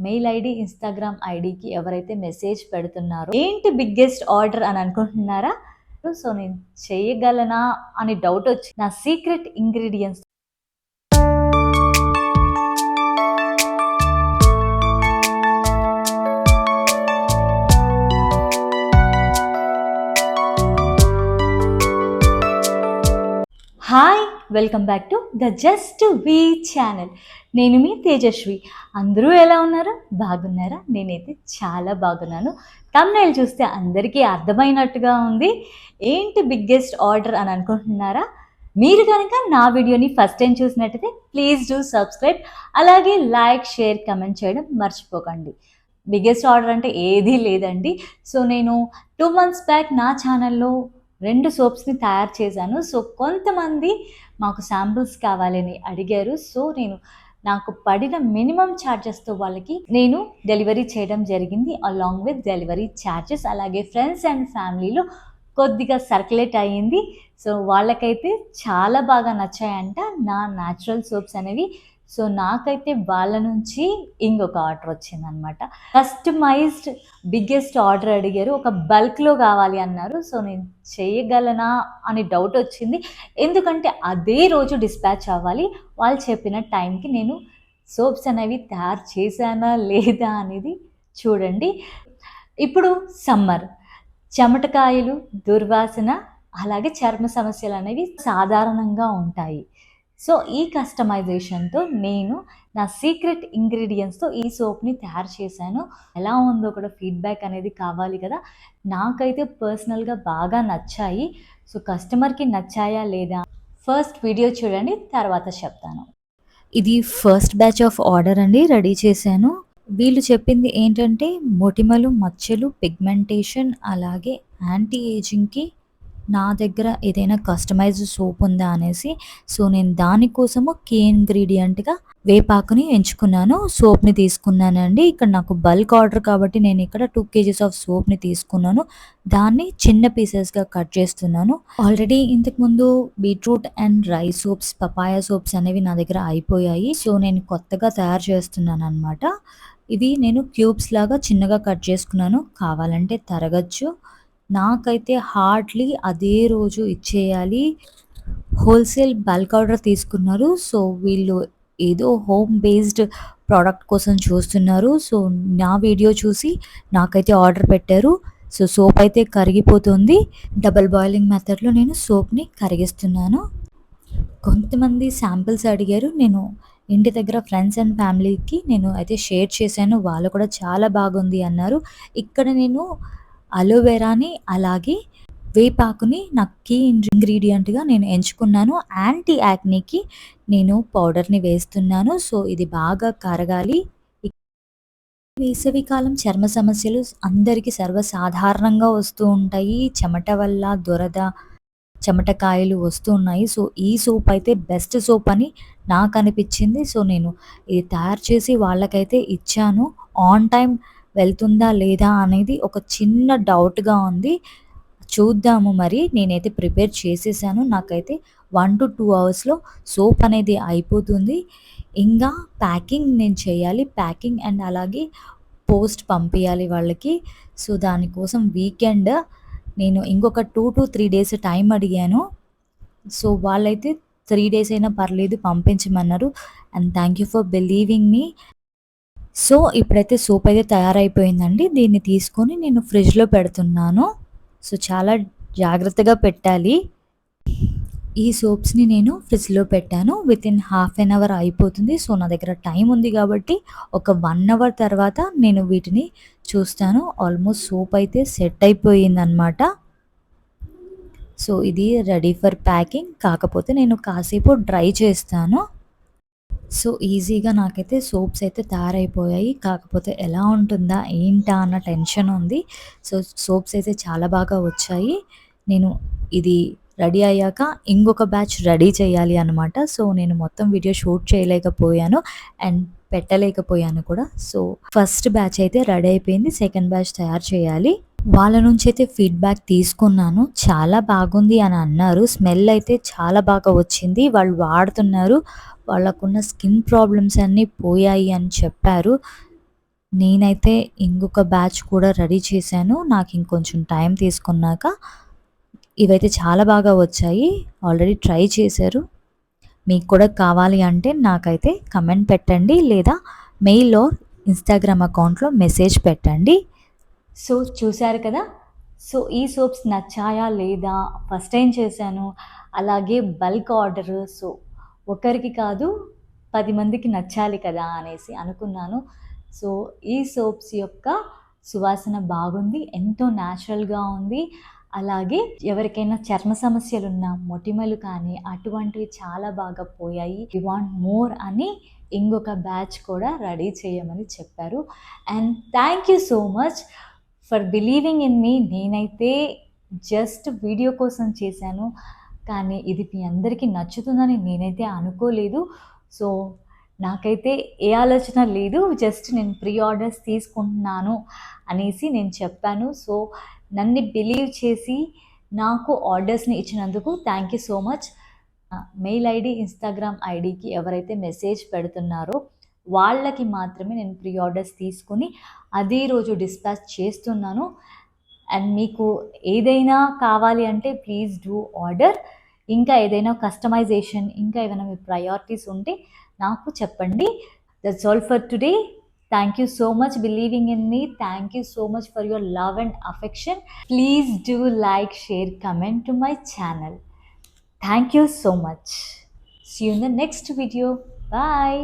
Mail ID, Instagram ఐడికి ఎవరైతే message పెడుతున్నారో ఏంటి బిగ్గెస్ట్ ఆర్డర్ అని అనుకుంటున్నారా? సో, నేను చేయగలనా అని డౌటొచ్చి నా secret ingredients hi! Welcome back to the just we channel. నేను మీ తేజస్వి. అందరూ ఎలా ఉన్నారు? బాగున్నారా? నేనైతే చాలా బాగున్నాను. థంబ్‌నెయిల్ చూస్తే అందరికీ అర్థమైనట్టుగా ఉంది. ఏంటి బిగ్గెస్ట్ ఆర్డర్ అని అనుకుంటున్నారా? మీరు కనుక నా వీడియోని ఫస్ట్ టైం చూసినట్టయితే ప్లీజ్ డూ సబ్స్క్రైబ్. అలాగే లైక్, షేర్, కమెంట్ చేయడం మర్చిపోకండి. బిగ్గెస్ట్ ఆర్డర్ అంటే ఏదీ లేదండి. సో, నేను 2 మంత్స్ బ్యాక్ నా ఛానల్‌లో 2 సోప్స్‌ని తయారు చేశాను. సో, కొంతమంది మాకు శాంపిల్స్ కావాలని అడిగారు. సో, నాకు పడిన మినిమమ్ ఛార్జెస్‌తో వాళ్ళకి నేను డెలివరీ చేయడం జరిగింది. Along with delivery charges. అలాగే ఫ్రెండ్స్ అండ్ ఫ్యామిలీలో కొద్దిగా సర్క్యులేట్ అయ్యింది. సో, వాళ్ళకైతే చాలా బాగా నచ్చాయంట నా న్యాచురల్ సోప్స్ అనేవి. సో, నాకైతే వాళ్ళ నుంచి ఇంకొక ఆర్డర్ వచ్చిందనమాట. కస్టమైజ్డ్ బిగ్గెస్ట్ ఆర్డర్ అడిగారు. ఒక బల్క్‌లో కావాలి అన్నారు. సో, నేను చేయగలనా అని డౌట్ వచ్చింది. ఎందుకంటే అదే రోజు డిస్పాచ్ అవ్వాలి. వాళ్ళు చెప్పిన టైంకి నేను సోప్స్ అనేవి తయారు చేశానా లేదా అనేది చూడండి. ఇప్పుడు సమ్మర్, చెమటకాయలు, దుర్వాసన, అలాగే చర్మ సమస్యలు అనేవి సాధారణంగా ఉంటాయి. సో, ఈ కస్టమైజేషన్‌తో నేను నా సీక్రెట్ ఇంగ్రీడియెంట్స్‌తో ఈ సోప్‌ని తయారు చేశాను. ఎలా ఉందో కూడా ఫీడ్‌బ్యాక్ అనేది కావాలి కదా! నాకైతే పర్సనల్‌గా బాగా నచ్చాయి. సో, కస్టమర్‌కి నచ్చాయా లేదా? ఫస్ట్ వీడియో చూడండి, తర్వాత చెప్తాను. ఇది ఫస్ట్ బ్యాచ్ ఆఫ్ ఆర్డర్ అండి. రెడీ చేశాను. వీళ్ళు చెప్పింది ఏంటంటే మొటిమలు, మచ్చలు, పిగ్మెంటేషన్ అలాగే యాంటీ ఏజింగ్‌కి నా దగ్గర ఏదైనా కస్టమైజ్డ్ సోప్ ఉందా అనేసి. సో, నేను దానికోసము కీ ఇంగ్రీడియంట్‌గా వేపాకుని ఎంచుకున్నాను. సోప్‌ని తీసుకున్నానండి. ఇక్కడ నాకు బల్క్ ఆర్డర్ కాబట్టి నేను ఇక్కడ 2 కేజీస్ ఆఫ్ సోప్‌ని తీసుకున్నాను. దాన్ని చిన్న పీసెస్‌గా కట్ చేస్తున్నాను. ఆల్రెడీ ఇంతకుముందు beetroot and rice soaps, papaya soaps అనేవి నా దగ్గర అయిపోయాయి. సో, నేను కొత్తగా తయారు చేస్తున్నాననమాట. ఇది నేను క్యూబ్స్ లాగా చిన్నగా కట్ చేసుకున్నాను. కావాలంటే తరగచ్చు. నాకైతే హార్డ్లీ అదే రోజు ఇచ్చేయాలి. హోల్సేల్ బల్క్ ఆర్డర్ తీసుకున్నారు. సో, వీళ్ళు ఏదో హోమ్ బేస్డ్ ప్రోడక్ట్ కోసం చూస్తున్నారు. సో, నా వీడియో చూసి నాకైతే ఆర్డర్ పెట్టారు. సో, సోప్ అయితే కరిగిపోతుంది. డబుల్ బాయిలింగ్ మెథడ్‌లో నేను సోప్‌ని కరిగిస్తున్నాను. కొంతమంది శాంపిల్స్ అడిగారు. నేను ఇంటి దగ్గర ఫ్రెండ్స్ అండ్ ఫ్యామిలీకి నేను అయితే షేర్ చేశాను. వాళ్ళు కూడా చాలా బాగుంది అన్నారు. ఇక్కడ నేను అలోవెరాని అలాగే వేపాకుని నా కీ ఇంగ్రీడియంట్‌గా నేను ఎంచుకున్నాను. యాంటీ యాక్నీకి నేను పౌడర్‌ని వేస్తున్నాను. సో, ఇది బాగా కరగాలి. వేసవికాలం చర్మ సమస్యలు అందరికీ సర్వసాధారణంగా వస్తూ ఉంటాయి. చెమట వల్ల దురద, చెమటకాయలు వస్తూ ఉన్నాయి. సో, ఈ సోప్ అయితే బెస్ట్ సోప్ అని నాకనిపించింది. సో, నేను ఇది తయారు చేసి వాళ్ళకైతే ఇచ్చాను. ఆన్ టైమ్ వెళ్తుందా లేదా అనేది ఒక చిన్న డౌట్‌గా ఉంది. చూద్దాము మరి. నేనైతే ప్రిపేర్ చేసేసాను. నాకైతే 1-2 అవర్స్‌లో సోప్ అనేది అయిపోతుంది. ఇంగా ప్యాకింగ్ నేను చేయాలి. ప్యాకింగ్ అండ్ అలాగే పోస్ట్ పంపియాలి వాళ్ళకి. సో, దానికోసం వీకెండ్ నేను ఇంకొక 2-3 డేస్ టైం అడిగాను. సో, వాళ్ళైతే 3 డేస్ అయినా పర్లేదు పంపించమన్నారు. And thank you for believing me. So, ఇప్పుడైతే సోప్ అయితే తయారైపోయిందండి. దీన్ని తీసుకొని నేను ఫ్రిడ్జ్‌లో పెడుతున్నాను. సో, చాలా జాగ్రత్తగా పెట్టాలి. ఈ సోప్స్‌ని నేను ఫ్రిడ్జ్‌లో పెట్టాను. వితిన్ హాఫ్ ఎన్ అవర్ అయిపోతుంది. సో, నా దగ్గర టైం ఉంది కాబట్టి ఒక 1 అవర్ తర్వాత నేను వీటిని చూస్తాను. ఆల్మోస్ట్ సోప్ అయితే సెట్ అయిపోయిందనమాట. సో, ఇది రెడీ ఫర్ ప్యాకింగ్. కాకపోతే నేను కాసేపు డ్రై చేస్తాను. సో, ఈజీగా నాకైతే సోప్స్ అయితే తయారైపోయాయి. కాకపోతే ఎలా ఉంటుందా ఏంటా అన్న టెన్షన్ ఉంది. సో, సోప్స్ అయితే చాలా బాగా వచ్చాయి. నేను ఇది రెడీ అయ్యాక ఇంకొక బ్యాచ్ రెడీ చేయాలి అనమాట. సో, నేను మొత్తం వీడియో షూట్ చేయలేకపోయాను అండ్ పెట్టలేకపోయాను కూడా. సో, ఫస్ట్ బ్యాచ్ అయితే రెడీ అయిపోయింది. సెకండ్ బ్యాచ్ తయారు చేయాలి. వాళ్ళ నుంచి అయితే ఫీడ్‌బ్యాక్ తీసుకున్నాను. చాలా బాగుంది అని అన్నారు. స్మెల్ అయితే చాలా బాగా వచ్చింది. వాళ్ళు వాడుతున్నారు. వాళ్ళకున్న స్కిన్ ప్రాబ్లమ్స్ అన్నీ పోయాయి అని చెప్పారు. నేనైతే ఇంకొక బ్యాచ్ కూడా రెడీ చేశాను. నాకు ఇంకొంచెం టైం తీసుకున్నాక. ఇవైతే చాలా బాగా వచ్చాయి. ఆల్రెడీ ట్రై చేశారు. మీకు కూడా కావాలి అంటే నాకైతే కమెంట్ పెట్టండి, లేదా మెయిల్ ఆర్ ఇన్‌స్టాగ్రామ్ అకౌంట్‌లో మెసేజ్ పెట్టండి. సో చూసారు కదా! సో ఈ సోప్స్ నచ్చాయా లేదా? ఫస్ట్ టైం చేశాను. అలాగే బల్క్ ఆర్డర్. సో ఒకరికి కాదు 10 మందికి నచ్చాలి కదా అనేసి అనుకున్నాను. సో ఈ సోప్స్ యొక్క సువాసన బాగుంది. ఎంతో న్యాచురల్‌గా ఉంది. అలాగే ఎవరికైనా చర్మ సమస్యలున్నా, మొటిమలు కానీ అటువంటివి చాలా బాగా పోయాయి. వి వాంట్ మోర్ అని ఇంకొక బ్యాచ్ కూడా రెడీ చేయమని చెప్పారు. And thank you so much for believing in me. నేనైతే జస్ట్ వీడియో కోసం చేశాను, కానీ ఇది మీ అందరికీ నచ్చుతుందని నేనైతే అనుకోలేదు. సో నాకైతే ఏ ఆలోచన లేదు. జస్ట్ నేను ప్రీ ఆర్డర్స్ తీసుకుంటున్నాను అనేసి నేను చెప్పాను. సో నన్ను బిలీవ్ చేసి నాకు ఆర్డర్స్ని ఇచ్చినందుకు thank you so much. Mail ID, Instagram ఐడికి ఎవరైతే మెసేజ్ పెడుతున్నారో వాళ్ళకి మాత్రమే నేను ప్రీ ఆర్డర్స్ తీసుకుని అదే రోజు డిస్పాచ్ చేస్తున్నాను. అండ్ మీకు ఏదైనా కావాలి అంటే ప్లీజ్ డూ ఆర్డర్. ఇంకా ఏదైనా కస్టమైజేషన్, ఇంకా ఏమైనా మీ ప్రయారిటీస్ ఉంటే నాకు చెప్పండి. That's all for today. Thank you so much believing in me. Thank you so much for your love and affection. Please do like, share, comment to my channel. Thank you so much. See you in the next video. Bye.